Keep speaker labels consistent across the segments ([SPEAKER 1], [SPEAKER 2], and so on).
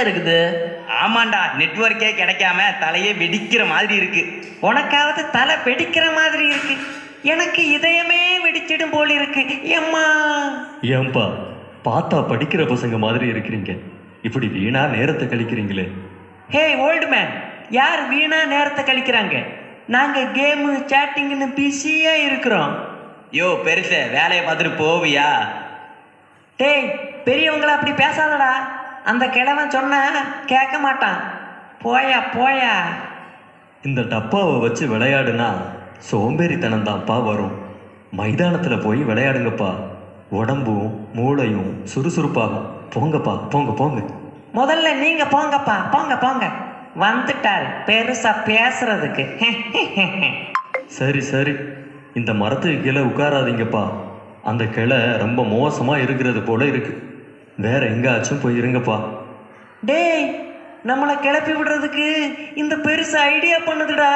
[SPEAKER 1] இருக்குது.
[SPEAKER 2] ஆமாண்டா, நெட்வொர்க்கே கிடைக்காம தலையே வெடிக்கிற மாதிரி இருக்கு.
[SPEAKER 1] உனக்காவது தலை வெடிக்கிற மாதிரி இருக்கு, எனக்கு இதயமே வெடிச்சிடும் போல இருக்கு. எம்மா
[SPEAKER 3] ஏன்பா பார்த்தா படிக்கிற பசங்க மாதிரி இருக்கிறீங்க, இப்படி வீணா நேரத்தை கழிக்கிறீங்களே.
[SPEAKER 1] ஹே ஓல்டு மேன், யார் வீணா நேரத்தை கழிக்கிறாங்க? நாங்க கேமு சேட்டிங்னு பிஸியா இருக்கிறோம்.
[SPEAKER 2] யோ பெருச, வேலையை பார்த்துட்டு போவியா?
[SPEAKER 1] டேய், பெரியவங்கள அப்படி பேசாதடா. அந்த கிழவன் சொன்னா கேட்க மாட்டான். போயா போயா.
[SPEAKER 3] இந்த டப்பாவை வச்சு விளையாடுனா சோம்பேறித்தனம் தான்ப்பா வரும். மைதானத்தில் போய் விளையாடுங்கப்பா, உடம்பும் மூளையும் சுறுசுறுப்பாகும். போங்கப்பா, போங்க போங்க.
[SPEAKER 1] முதல்ல நீங்க போங்கப்பா, போங்க போங்க. வந்துட்டாரு பெருசா பேசுறதுக்கு.
[SPEAKER 3] சரி சரி, இந்த மரத்துக்கு கீழே உட்காராதீங்கப்பா. அந்த கிளை ரொம்ப மோசமாக இருக்கிறது போல இருக்கு. வேற எங்காச்சும் போய் இருங்கப்பா.
[SPEAKER 1] டேய், நம்மளை கிளப்பி விடுறதுக்கு இந்த பெருசு ஐடியா பண்ணுதுடா.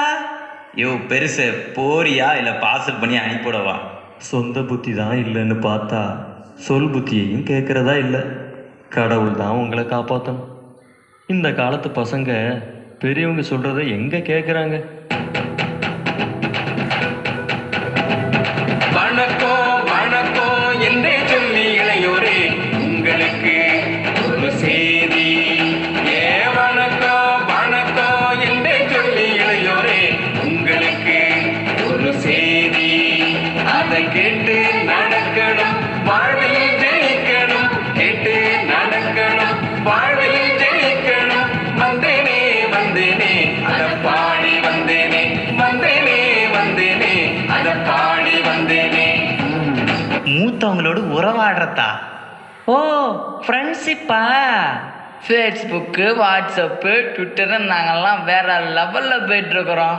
[SPEAKER 2] யோ பெருச, போறியா இல்லை பார்சல் பண்ணி அனுப்பிவிடவா?
[SPEAKER 3] சொந்த புத்தி தான் இல்லைன்னு பார்த்தா சொல் புத்தியையும் கேட்குறதா இல்லை. கடவுள் தான் உங்களை காப்பாற்றணும். இந்த காலத்து பசங்க பெரியவங்க சொல்கிறத எங்கே கேட்குறாங்க?
[SPEAKER 4] வணக்கம் வணக்கம் என்றே சொல்லி இளையோரே உங்களுக்கு ஒரு செய்தி. ஏ வணக்கம் வணக்கம் என்றே சொல்லி இளையோரே உங்களுக்கு ஒரு செய்தி. அதை கேட்டு நடக்கணும், வாழ்வில் ஜெயிக்கணும். கேட்டு நடக்கணும், வாழ்வில் ஜெயிக்கணும். வந்தேனே வந்தேனே அதை பாடி வந்தேனே, வந்தேனே வந்தேனே அதை பாடி வந்தேனே.
[SPEAKER 2] மூத்தவங்களோடு உறவாடுறதா?
[SPEAKER 1] ஓ, ஃப்ரெண்ட்ஷிப்பா?
[SPEAKER 5] ஃபேஸ்புக்கு, வாட்ஸ்அப்பு, ட்விட்டரு நாங்கள்லாம் வேற லெவலில் போயிட்டுருக்குறோம்.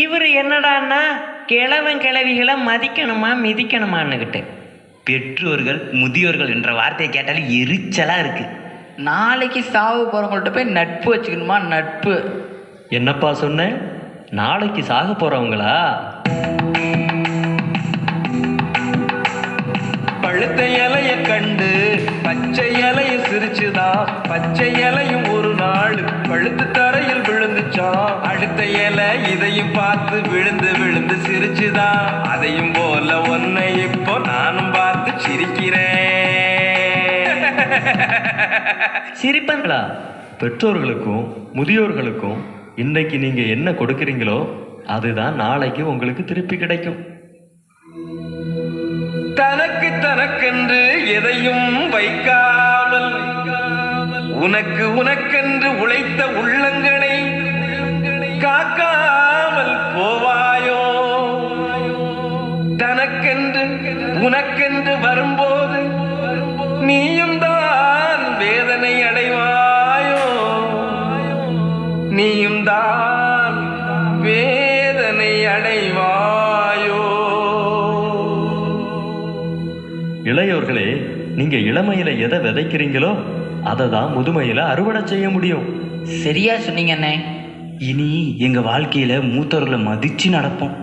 [SPEAKER 1] இவர் என்னடான்னா கிழவன் கிழவிகளை மதிக்கணுமா மிதிக்கணுமான்னுக்கிட்டு.
[SPEAKER 2] பெற்றோர்கள் முதியோர்கள் என்ற வார்த்தையை கேட்டாலும் எரிச்சலா இருக்கு.
[SPEAKER 5] நாளைக்கு சாவு போகிறவங்கள்ட்ட போய் நட்பு வச்சுக்கணுமா? நட்பு
[SPEAKER 3] என்னப்பா சொன்னேன்? நாளைக்கு சாக போகிறவங்களா?
[SPEAKER 4] பழுத்த இலைய கண்டு பச்சை இலைய சிரிச்சுதான். பச்சை இலையும் ஒரு நாள் பழுத்து தரையில் விழுந்துச்சான். அடுத்த இலை இதையும் பார்த்து விழுந்து விழுந்து சிரிச்சுதான். அதையும் போல ஒன்னை இப்போ நானும் பார்த்து சிரிக்கிறேன்.
[SPEAKER 1] சிரிப்பங்களா?
[SPEAKER 3] பெற்றோர்களுக்கும் முதியோர்களுக்கும் இன்றைக்கு நீங்கள் என்ன கொடுக்குறீங்களோ அதுதான் நாளைக்கு உங்களுக்கு திருப்பி கிடைக்கும்.
[SPEAKER 4] தனக்கு தனக்கென்று எதையும் வைக்காமல் உனக்கு உனக்கென்று உழைத்த உள்ளங்களை காக்காமல் போவாயோ? தனக்கென்று உனக்கென்று வரும்போது நீயும் தான் வேதனை அடைவாயோ? நீயும் தான் வேதனை அடைவாயோ?
[SPEAKER 3] இளையோர்களே, நீங்கள் இளமையில் எதை விதைக்கிறீங்களோ அதை தான் முதுமையில் அறுவடை செய்ய முடியும்.
[SPEAKER 5] சரியா சொன்னீங்க அண்ணே.
[SPEAKER 2] இனி எங்க வாழ்க்கையில மூத்தவர்களை மதிச்சு நடப்போம்.